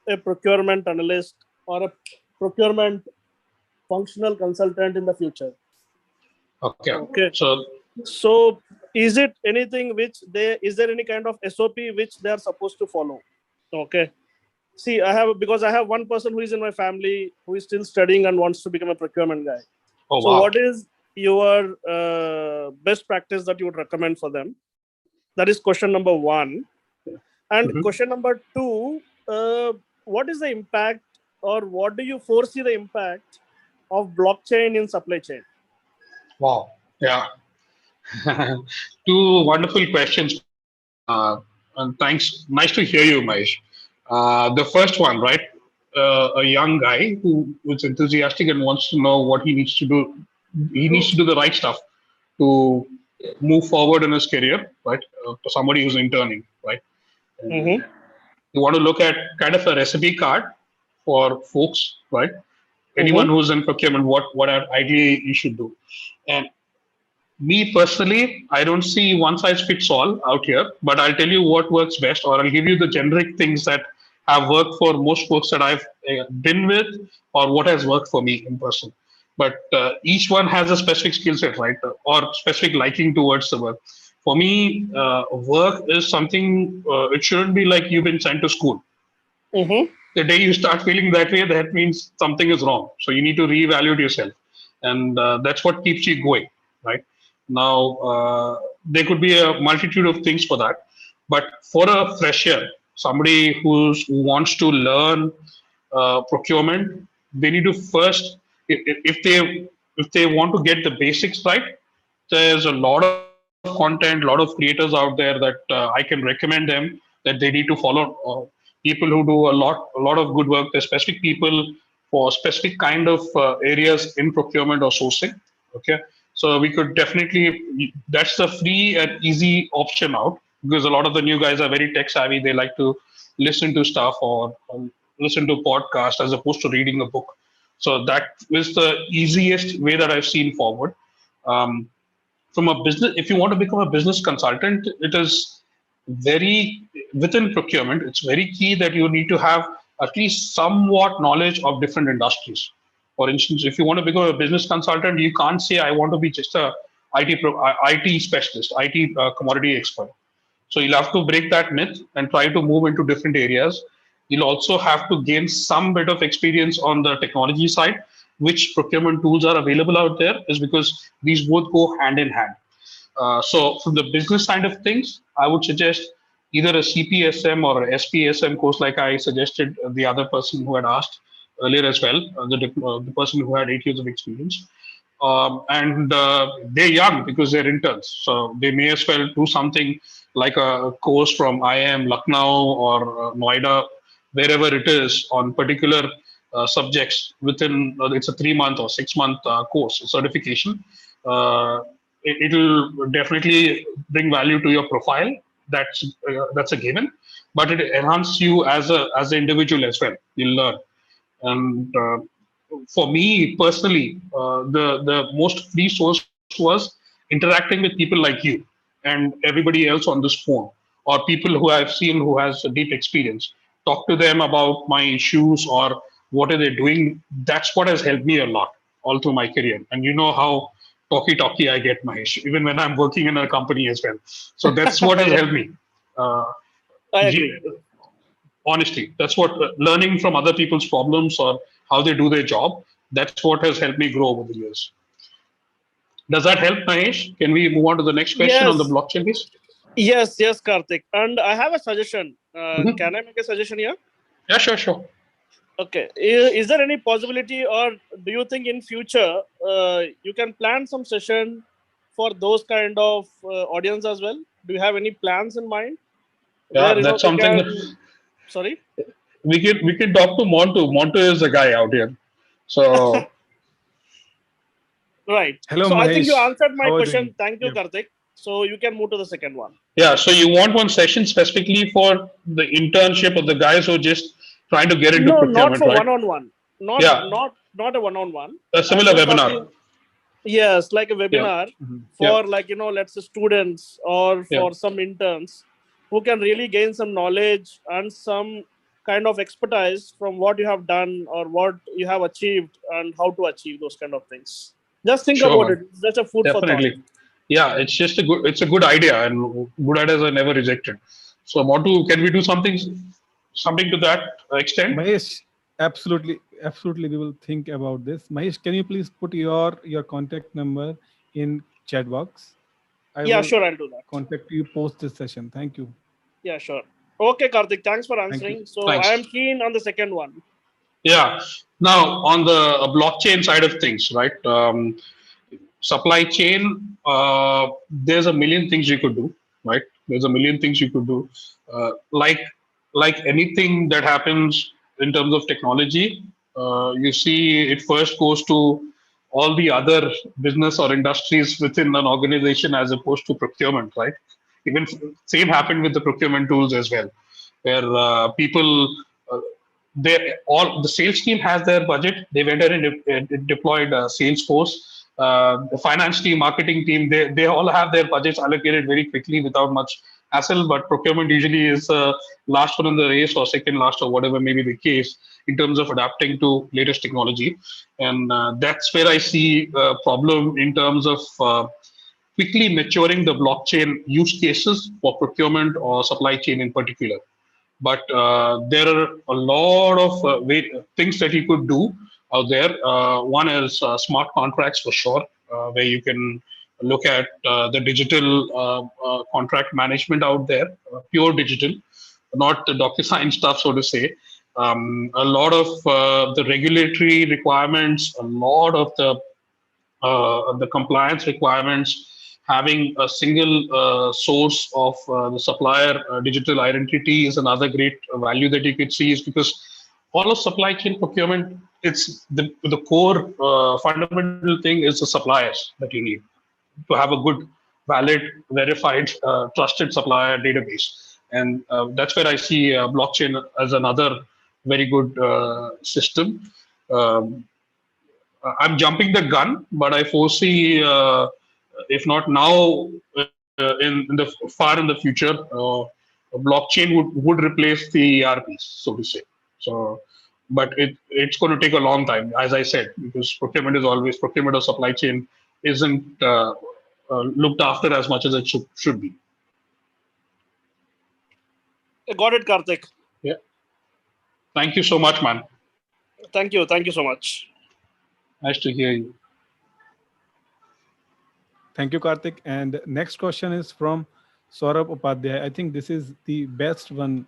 a procurement analyst or a procurement functional consultant in the future? Okay. Okay, So so is it anything which is there any kind of SOP which they are supposed to follow? Okay, see, because I have one person who is in my family who is still studying and wants to become a procurement guy. oh So, wow. what is your best practice that you would recommend for them? That is question number one. And question number two, what is the impact or what do you foresee the impact of blockchain in supply chain? Wow. Yeah. Two wonderful questions. And thanks. Nice to hear you, Mahesh. The first one, right? A young guy who's enthusiastic and wants to know what he needs to do. He needs to do the right stuff to move forward in his career, right? For somebody who's interning, right? And You want to look at kind of a recipe card for folks, right? Anyone Mm-hmm. who's in procurement, what ideally you should do. And me personally, I don't see one size fits all out here, but I'll tell you what works best, or I'll give you the generic things that have worked for most folks that I've been with, or what has worked for me in person. But each one has a specific skill set, right? Or specific liking towards the work. For me, work is something, it shouldn't be like you've been sent to school. Mm-hmm. The day you start feeling that way, that means something is wrong. So you need to reevaluate yourself, and that's what keeps you going, right? Now, there could be a multitude of things for that, but for a fresher, somebody who wants to learn procurement, they need to first, if they want to get the basics right, there's a lot of content, a lot of creators out there that I can recommend them that they need to follow. People who do a lot of good work. There's specific people for specific kind of areas in procurement or sourcing. Okay, so we could definitely, that's the free and easy option out, because a lot of the new guys are very tech savvy. They like to listen to stuff or listen to podcast as opposed to reading a book. So that is the easiest way that I've seen forward. Um, from a business, if you want to become a business consultant, it is very, within procurement, it's very key that you need to have at least somewhat knowledge of different industries. For instance, if you want to become a business consultant, you can't say I want to be just a IT specialist, IT commodity expert. So you'll have to break that myth and try to move into different areas. You'll also have to gain some bit of experience on the technology side, which procurement tools are available out there, is because these both go hand in hand. So from the business side of things, I would suggest either a CPSM or a SPSM course, like I suggested the other person who had asked earlier as well, the person who had 8 years of experience. And they're young because they're interns, so they may as well do something like a course from IIM Lucknow or Noida, wherever it is, on particular subjects within, it's a 3 month or 6 month course certification. It'll definitely bring value to your profile. That's a given, but it enhances you as an individual as well. You'll learn. And for me personally, the most free source was interacting with people like you and everybody else on this phone, or people who I've seen who has a deep experience. Talk to them about my issues or what are they doing. That's what has helped me a lot all through my career. And you know how talky I get, Mahesh, even when I'm working in a company as well. So that's what has helped me. Uh, I agree. Honestly, that's what learning from other people's problems or how they do their job, that's what has helped me grow over the years. Does that help, Mahesh? Can we move on to the next question on the Yes, blockchain piece? yes, Karthik. And I have a suggestion. Mhm. Can I make a suggestion here? Yeah, sure. Okay. Is there any possibility, or do you think in future you can plan some session for those kind of audience as well? Do you have any plans in mind where Yeah, that's they something that can? Sorry. we can talk to Montu. Montu is the guy out here. So Right. Hello, So I think you Mahesh. answered my How are you question. doing? Thank you, Yeah. Karthik. So you can move to the second one. yeah, so you want one session specifically for the internship of the guys who are just trying to get into No, not procurement, for right? one-on-one. Not Yeah, not not a one-on-one. a I'm similar just webinar. talking. Yes, like a Yeah, webinar Mhm. yeah, for, like, let's say students or yeah. for some interns who can really gain some knowledge and some kind of expertise from what you have done or what you have achieved and how to achieve those kind of things. Just think Sure, about man. it. It's just a food for thought. Definitely. Yeah, it's a good idea, and good ideas are never rejected. So, Montu, can we do something to that extent? Mahesh, absolutely, we will think about this. Mahesh, can you please put your contact number in chat box? I Yeah, will sure, I'll do that. contact you post this session. Thank you. Yeah, sure. Okay, Karthik, thanks for Thank you. answering. So I am Thanks. keen on the second one. Yeah. Now, on the blockchain side of things, right? Supply chain, there's a million things you could do, right? There's a million things you could do. Like anything that happens in terms of technology, you see it first goes to all the other business or industries within an organization as opposed to procurement, right? Even same happened with the procurement tools as well. where people, the sales team has their budget. They went ahead and deployed Salesforce. The finance team, marketing team, they all have their budgets allocated very quickly without much hassle. But procurement usually is last one in the race or second last or whatever may be the case in terms of adapting to latest technology. And that's where I see a problem in terms of quickly maturing the blockchain use cases for procurement or supply chain in particular. But there are a lot of things that you could do out there. One is smart contracts for sure, where you can look at the digital contract management out there, pure digital, not the DocuSign stuff, so to say. A lot of the regulatory requirements, a lot of the compliance requirements, having a single source of the supplier digital identity is another great value that you could see, is because all of supply chain procurement, it's the core fundamental thing is the suppliers that you need to have a good, valid, verified, trusted supplier database. And that's where I see blockchain as another very good system. I'm jumping the gun, but I foresee, if not now, in the far in the future, blockchain would replace the ERPs, so to say. So, but it's going to take a long time, as I said, because procurement of supply chain isn't looked after as much as it should be. Got it, Karthik. Yeah. Thank you so much, man. Thank you so much. Nice to hear you. Thank you, Karthik. And next question is from Saurabh Upadhyay. I think this is the best one.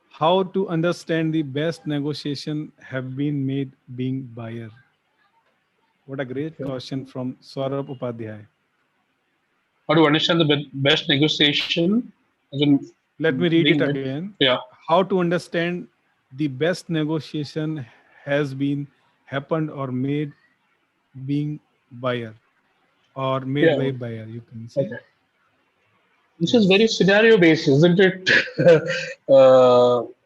How to understand the best negotiation have been made being buyer? What a great question from Saurabh Upadhyay. How to understand the best negotiation? Let me read it again. Yeah. How to understand the best negotiation has been happened or made being buyer, or made by buyer, you can say. Okay. This is very scenario based, isn't it,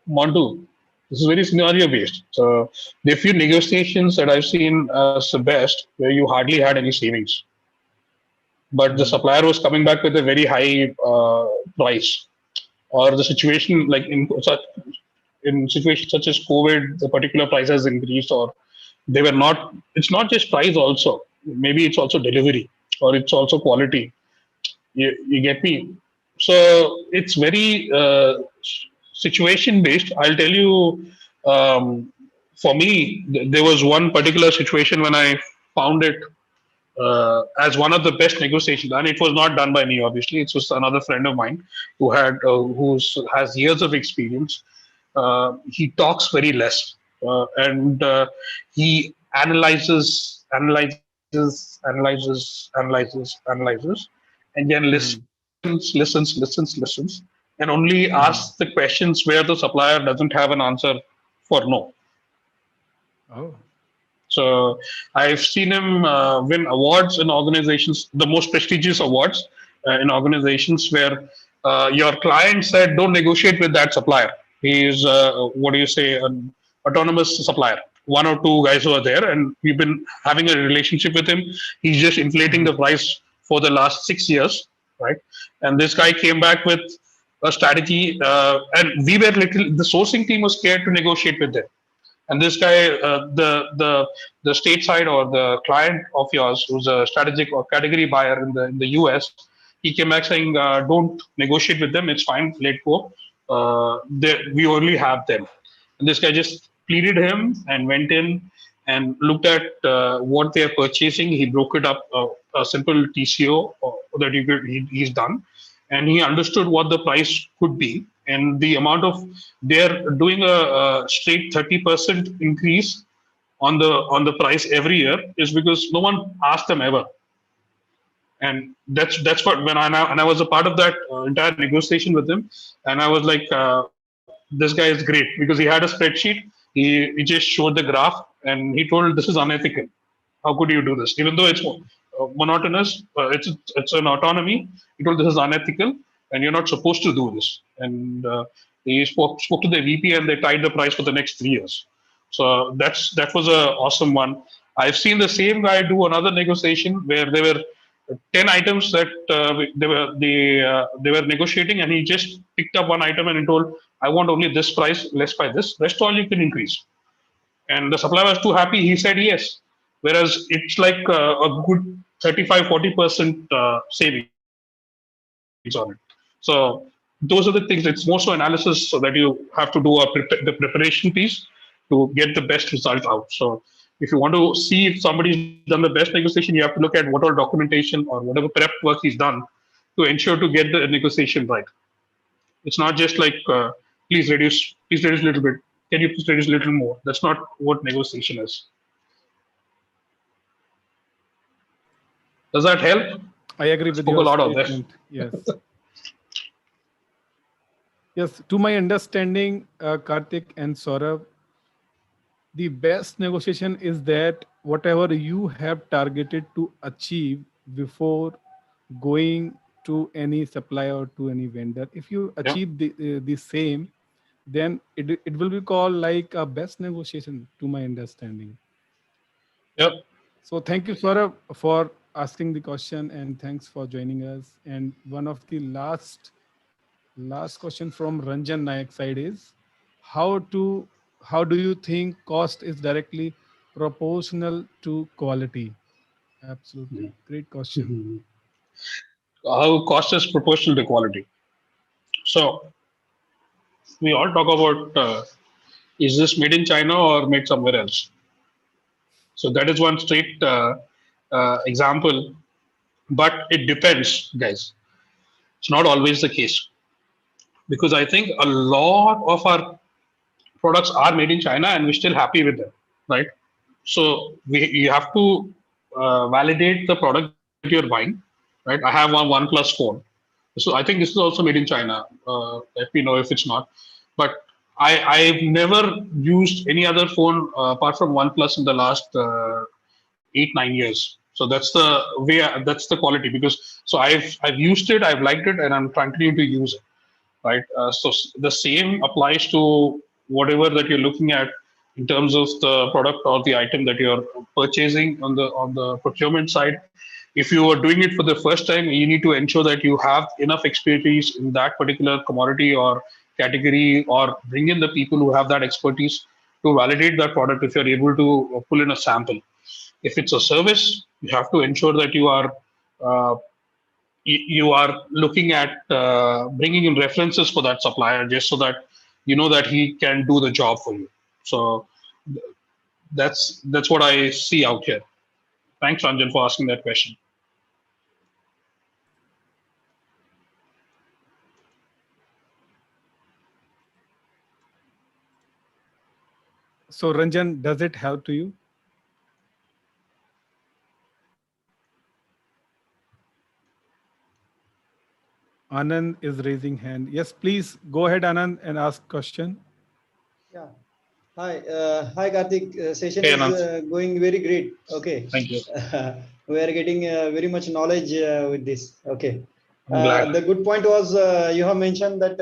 Montu? This is very scenario based. So there are few negotiations that I've seen as the best where you hardly had any savings, but the supplier was coming back with a very high price, or the situation like in situations such as COVID, the particular price has increased, or they were not. It's not just price also. Maybe it's also delivery, or it's also quality. You get me? So it's very situation based. I'll tell you, for me, there was one particular situation when I found it as one of the best negotiations, and it was not done by me. Obviously, it was another friend of mine who has years of experience. He talks very less, and he analyzes, and then listens, and only asks the questions where the supplier doesn't have an answer for no. Oh. So I've seen him win awards in organizations, the most prestigious awards in organizations where your client said, don't negotiate with that supplier. He is, an autonomous supplier. One or two guys who are there, and we've been having a relationship with him. He's just inflating the price for the last 6 years, right? And this guy came back with a strategy, and the sourcing team was scared to negotiate with them. And this guy, the stateside or the client of yours, who's a strategic or category buyer in the US, he came back saying, "Don't negotiate with them. It's fine. Let go. We only have them." And this guy just pleaded him and went in and looked at what they are purchasing. He broke it up, a simple TCO that he's done, and he understood what the price could be. And the amount of they're doing a straight 30% increase on the price every year is because no one asked them ever. And that's what when I was a part of that entire negotiation with him, and I was like, this guy is great because he had a spreadsheet. He just showed the graph and he told this is unethical. How could you do this? Even though it's monotonous, it's an autonomy. He told this is unethical, and you're not supposed to do this. And they spoke to the VP, and they tied the price for the next 3 years. So that was a awesome one. I've seen the same guy do another negotiation where there were 10 items that they were negotiating, and he just picked up one item and he told, "I want only this price, less by this. Rest all you can increase." And the supplier was too happy. He said yes. Whereas it's like a good 35-40% savings on it. So those are the things. It's more so analysis, so that you have to do the preparation piece to get the best result out. So if you want to see if somebody's done the best negotiation, you have to look at what all documentation or whatever prep work he's done to ensure to get the negotiation right. It's not just like please reduce a little bit. Can you please reduce a little more? That's not what negotiation is. Does that help? I agree with Spoke a your lot of this. statement. Yes. Yes, to my understanding, Karthik and Saurabh, the best negotiation is that whatever you have targeted to achieve before going to any supplier or to any vendor, if you achieve the same, then it will be called like a best negotiation, to my understanding. Yep. So thank you, Saurabh, for asking the question, and thanks for joining us. And one of the last question from Ranjan Nayak side is, how do you think cost is directly proportional to quality? Absolutely. Great question. How cost is proportional to quality. So we all talk about is this made in China or made somewhere else? So that is one straight example, but it depends, guys. It's not always the case, because I think a lot of our products are made in China and we're still happy with them, right? So you have to validate the product that you're buying, right? I have one OnePlus phone, so I think this is also made in China. Let me know if it's not. But I've never used any other phone apart from OnePlus in the last 8-9 years. So that's the way. That's the quality. Because so I've used it, I've liked it, and I'm continuing to use it, right? So the same applies to whatever that you're looking at in terms of the product or the item that you're purchasing on the procurement side. If you are doing it for the first time, you need to ensure that you have enough expertise in that particular commodity or category, or bring in the people who have that expertise to validate that product if you're able to pull in a sample. If it's a service, you have to ensure that uh, you are looking at bringing in references for that supplier, just so that you know that he can do the job for you. So that's what I see out here. Thanks, Ranjan, for asking that question. So Ranjan, does it help to you? Anand is raising hand. Yes, please go ahead, Anand, and ask question. Yeah. Hi, Karthik. Session Hey, is Anand. going very great. Okay. Thank you. We are getting very much knowledge with this. Okay. I'm glad. The good point was you have mentioned that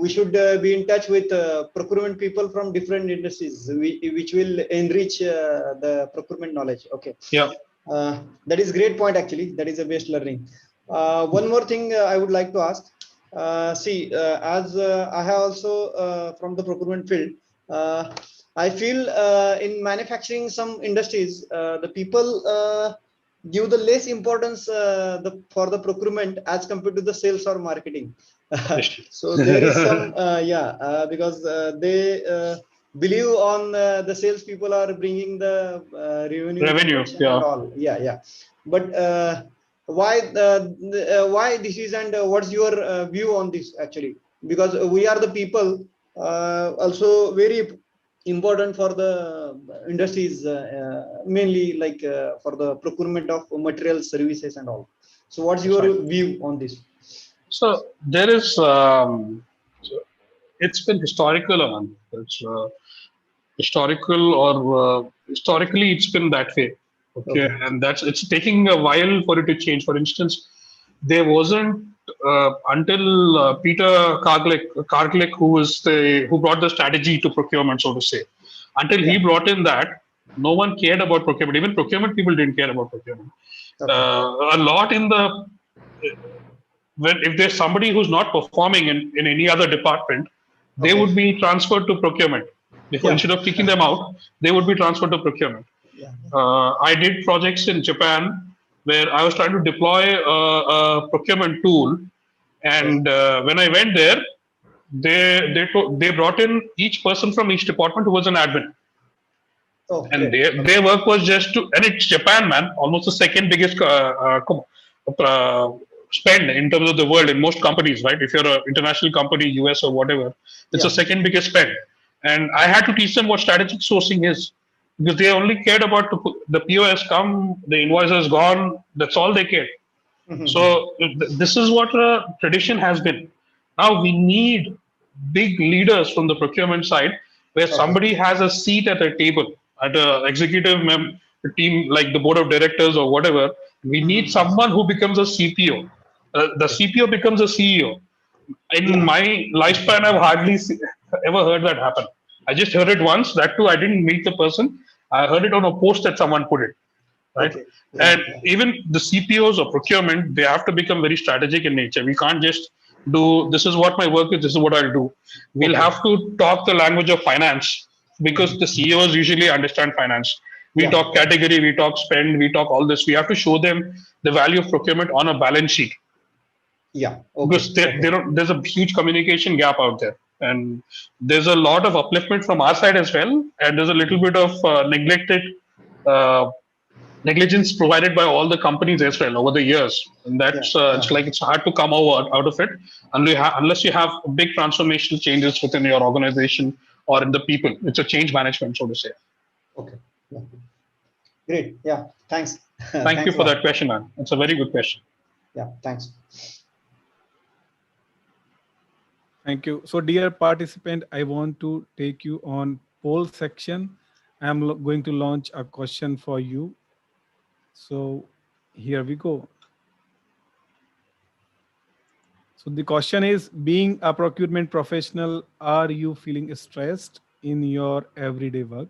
we should be in touch with procurement people from different industries, which will enrich the procurement knowledge. Okay. Yeah. That is great point actually. That is a best learning. One more thing I would like to ask. As I have also from the procurement field, I feel in manufacturing some industries, the people give the less importance for the procurement as compared to the sales or marketing. So there is some because they believe on the sales people are bringing the revenue Yeah. and all. But why this is, and what's your view on this actually? Because we are the people also very important for the industries, mainly like for the procurement of materials, services and all. So what's your view on this? So there is it's been historical, Anand. It's historical, or historically it's been that way. Okay. And it's taking a while for it to change. For instance, there wasn't until Peter Karglik, who brought the strategy to procurement, so to say, until he brought in that, no one cared about procurement. Even procurement people didn't care about procurement. A lot in the when if there's somebody who's not performing in any other department, they would be transferred to procurement. Before, instead of kicking them out, they would be transferred to procurement. I did projects in Japan where I was trying to deploy a procurement tool, and when I went there, they brought in each person from each department who was an admin, and their work was just to, and it's Japan, man, almost the second biggest spend in terms of the world in most companies, right? If you're an international company, US or whatever, it's the second biggest spend. And I had to teach them what strategic sourcing is, because they only cared about the PO has come, the invoice has gone. That's all they cared. So this is what a tradition has been. Now we need big leaders from the procurement side, where somebody has a seat at a table, at a executive team like the board of directors or whatever. We need someone who becomes a CPO. The CPO becomes a CEO. In my lifespan, I've hardly ever heard that happen. I just heard it once. That too, I didn't meet the person. I heard it on a post that someone put it. Right. And even the CPOs or procurement, they have to become very strategic in nature. We can't just do, this is what my work is, this is what I'll do. We'll have to talk the language of finance, because the CEOs usually understand finance. We talk category, we talk spend, we talk all this. We have to show them the value of procurement on a balance sheet. Because there's a huge communication gap out there. And there's a lot of upliftment from our side as well. And there's a little bit of negligence provided by all the companies as well over the years, and that's it's like it's hard to come out of it unless you have big transformational changes within your organization or in the people. It's a change management, so to say. Great. Thanks. Thank you for that question, man. It's a very good question. Thanks. Thank you. So dear participant, I want to take you on poll section. I'm going to launch a question for you. So here we go. So the question is, being a procurement professional, are you feeling stressed in your everyday work?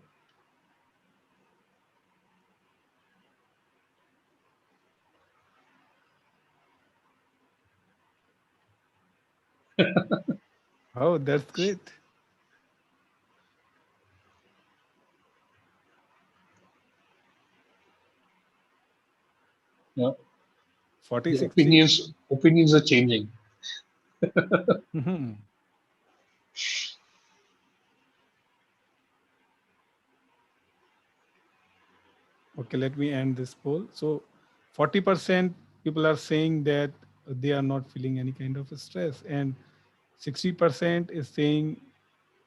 Oh, that's great. Yeah. 46 opinions are changing. Okay, let me end this poll. So 40% people are saying that they are not feeling any kind of stress, and 60% is saying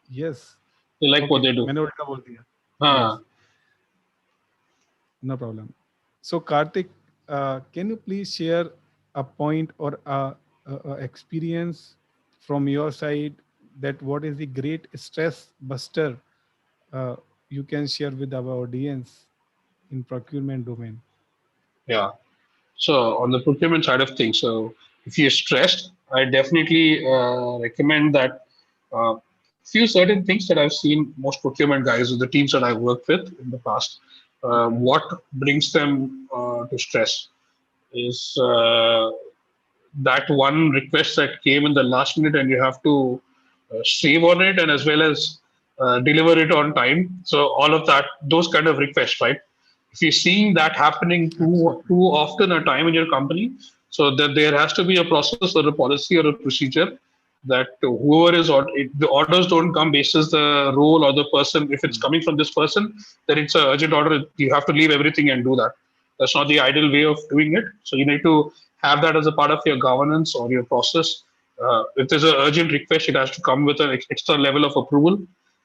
yes. They like what they do. Yes. No problem. So Karthik, can you please share a point or a experience from your side, that what is the great stress buster you can share with our audience in procurement domain? Yeah. So on the procurement side of things, so if you're stressed, I definitely recommend that few certain things that I've seen most procurement guys or the teams that I've worked with in the past, what brings them to stress is that one request that came in the last minute, and you have to save on it, and as well as deliver it on time. So all of that, those kind of requests, right? If you're seeing that happening too often a time in your company, so that there has to be a process or a policy or a procedure that whoever is the orders don't come basis the role or the person. If it's coming from this person, then it's an urgent order. You have to leave everything and do that. That's not the ideal way of doing it. So you need to have that as a part of your governance or your process. If there's an urgent request, it has to come with an extra level of approval,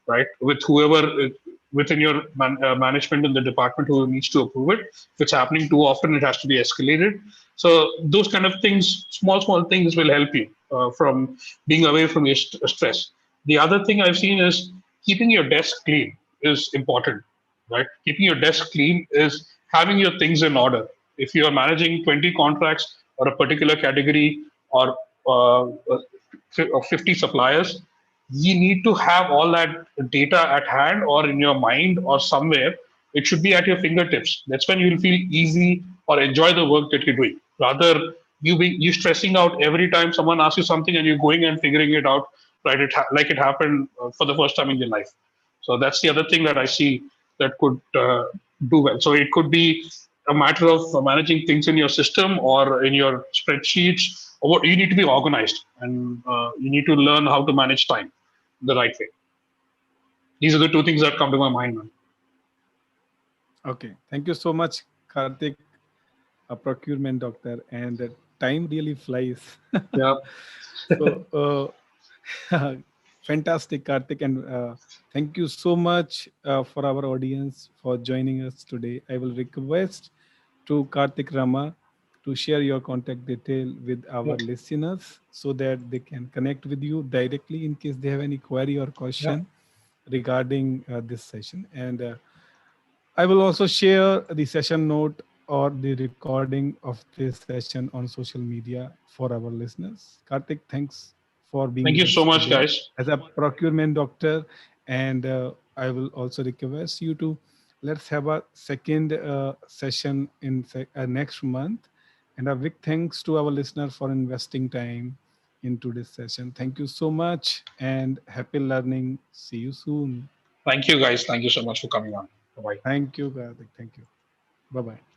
right? With whoever within your management in the department who needs to approve it. If it's happening too often, it has to be escalated. So those kind of things, small things will help you from being away from your stress. The other thing I've seen is keeping your desk clean is important, right? Keeping your desk clean is having your things in order. If you are managing 20 contracts or a particular category or 50 suppliers, you need to have all that data at hand or in your mind or somewhere. It should be at your fingertips. That's when you'll feel easy or enjoy the work that you're doing. Rather, you stressing out every time someone asks you something and you're going and figuring it out, right? Like it happened for the first time in your life. So that's the other thing that I see that could do well. So it could be a matter of managing things in your system or in your spreadsheets. Or what you need to be organized, and you need to learn how to manage time the right way. These are the two things that come to my mind, man. Okay, thank you so much, Karthik, a procurement doctor, and time really flies. Yeah. So, fantastic, Karthik, and thank you so much for our audience for joining us today. I will request to Karthik Rama to share your contact detail with our Yeah. listeners so that they can connect with you directly in case they have any query or Yeah. question regarding this session. And I will also share the session note or the recording of this session on social media for our listeners. Karthik, thanks for being with Thank you us so much, today guys. as a procurement doctor. And I will also request you to let's have a second session in next month. And a big thanks to our listeners for investing time into this session. Thank you so much and happy learning. See you soon. Thank you, guys. Thank you so much for coming on. Bye. Thank you, Karthik. Thank you. Bye bye.